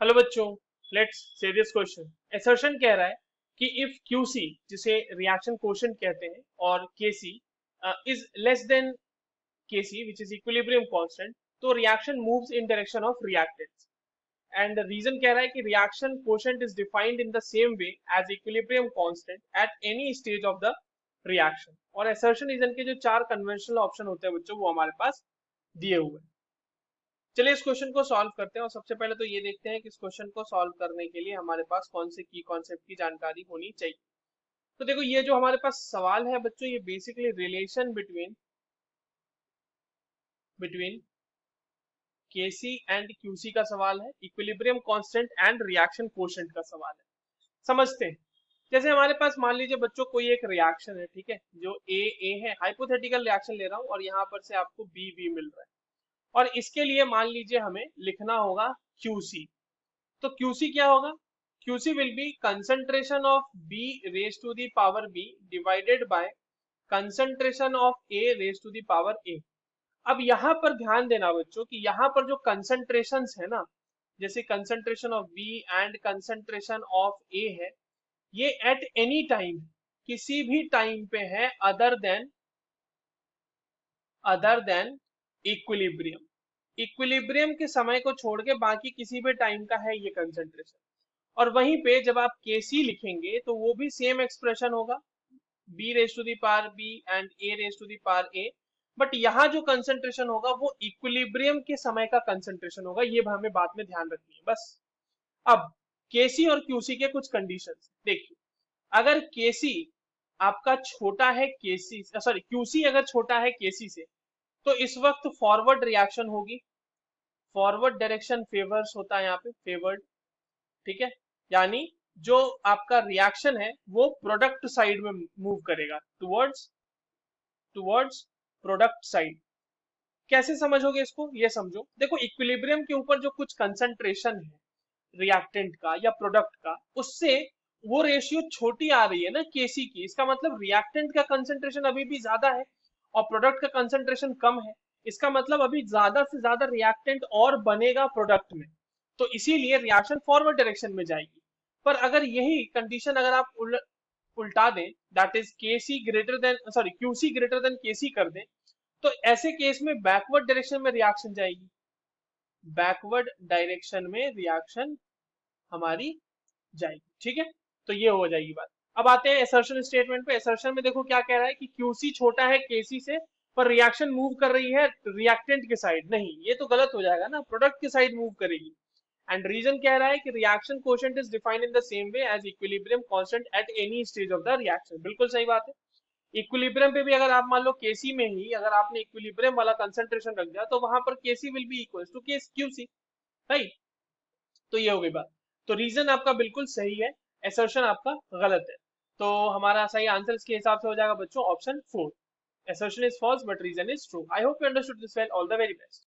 Hello बच्चों, let's say this question. Assertion कह रहा है कि इफ QC, जिसे रिएक्शन कोशेंट कहते हैं, और KC is less than KC which is equilibrium constant, तो reaction moves in direction of reactants. And reason कह रहा है कि reaction quotient is defined in the same way as equilibrium constant at any stage of the reaction. और assertion reason के जो चार conventional option होते हैं बच्चों, वो हमारे पास दिए हुए हैं। चलिए इस क्वेश्चन को सॉल्व करते हैं, और सबसे पहले तो ये देखते हैं कि इस क्वेश्चन को सॉल्व करने के लिए हमारे पास कौन से की कॉन्सेप्ट की जानकारी होनी चाहिए। तो देखो, ये जो हमारे पास सवाल है बच्चों, ये basically relation between between KC and QC का सवाल है, equilibrium constant and reaction quotient का सवाल है। समझते हैं। जैसे हमारे पास मान लीजिए बच्चों कोई एक रिएक्शन है, ठीक है, जो ए है, हाइपोथेटिकल रिएक्शन ले रहा हूं, और यहाँ पर से आपको बी मिल रहा है, और इसके लिए मान लीजिए हमें लिखना होगा QC। तो QC क्या होगा? QC will be concentration of B raise to the power B divided by concentration of A raise to the power A। अब यहाँ पर ध्यान देना बच्चों कि यहाँ पर जो कंसंट्रेशंस है ना, जैसे concentration of B and concentration of A है, ये एट एनी टाइम, किसी भी टाइम पे है अदर देन इक्विलिब्रियम। इक्विलिब्रियम के समय को छोड़ के बाकी किसी भी टाइम का है ये कंसंट्रेशन। और वहीं पे जब आप KC लिखेंगे तो वो भी सेम एक्सप्रेशन होगा, B raise to the power B and A raise to the power A। But यहाँ जो कंसंट्रेशन होगा वो इक्विलिब्रियम के समय का कंसंट्रेशन होगा, ये हमें बात में ध्यान रखनी है बस। अब KC और QC के कुछ कंडीशंस देखिए। अगर KC आपका छोटा है KC, सॉरी, QC अगर छोटा है KC से, तो इस वक्त फॉरवर्ड रिएक्शन होगी। फॉरवर्ड डायरेक्शन फेवर्स होता है यहाँ पे, फेवर्ड, ठीक है। यानी जो आपका रिएक्शन है वो प्रोडक्ट साइड में मूव करेगा, टुवर्ड्स टुवर्ड्स प्रोडक्ट साइड। कैसे समझोगे इसको, ये समझो। देखो, इक्विलिब्रियम के ऊपर जो कुछ कंसंट्रेशन है रिएक्टेंट का या प्रोडक्ट का, उससे वो रेशियो छोटी आ रही है ना KC की, इसका मतलब रिएक्टेंट का कंसंट्रेशन अभी भी ज्यादा है और प्रोडक्ट का कंसंट्रेशन कम है। इसका मतलब अभी ज्यादा से ज्यादा रिएक्टेंट और बनेगा प्रोडक्ट में, तो इसीलिए रिएक्शन फॉरवर्ड डायरेक्शन में जाएगी। पर अगर यही कंडीशन अगर आप उल्टा दें, that is QC greater than KC कर दें, तो ऐसे केस में बैकवर्ड डायरेक्शन में रिएक्शन जाएगी। बैकवर्ड डायरेक्शन में रिएक्शन हमारी जाएगी, ठीक है। तो ये हो जाएगी बात। अब आते हैं असर्शन स्टेटमेंट पे। असर्शन में देखो क्या कह रहा है कि QC छोटा है KC से, पर रिएक्शन मूव कर रही है रिएक्टेंट के साइड। नहीं, ये तो गलत हो जाएगा ना, प्रोडक्ट के साइड मूव करेगी। एंड रीजन कह रहा है कि reaction quotient is defined in the same way as equilibrium constant at any stage of the reaction. बिल्कुल सही बात है। इक्विलिब्रियम पे भी अगर आप मान लो KC में ही अगर आपने इक्विलिब्रियम वाला कंसंट्रेशन रख दिया, तो वहां पर KC will be equal to QC, right. तो ये हो गई बात। तो रीजन आपका बिल्कुल सही है, असर्शन आपका गलत है। तो हमारा सही आंसर इसके हिसाब से हो जाएगा बच्चों option 4। Assertion is false but reason is true. I hope you understood this well. All the very best.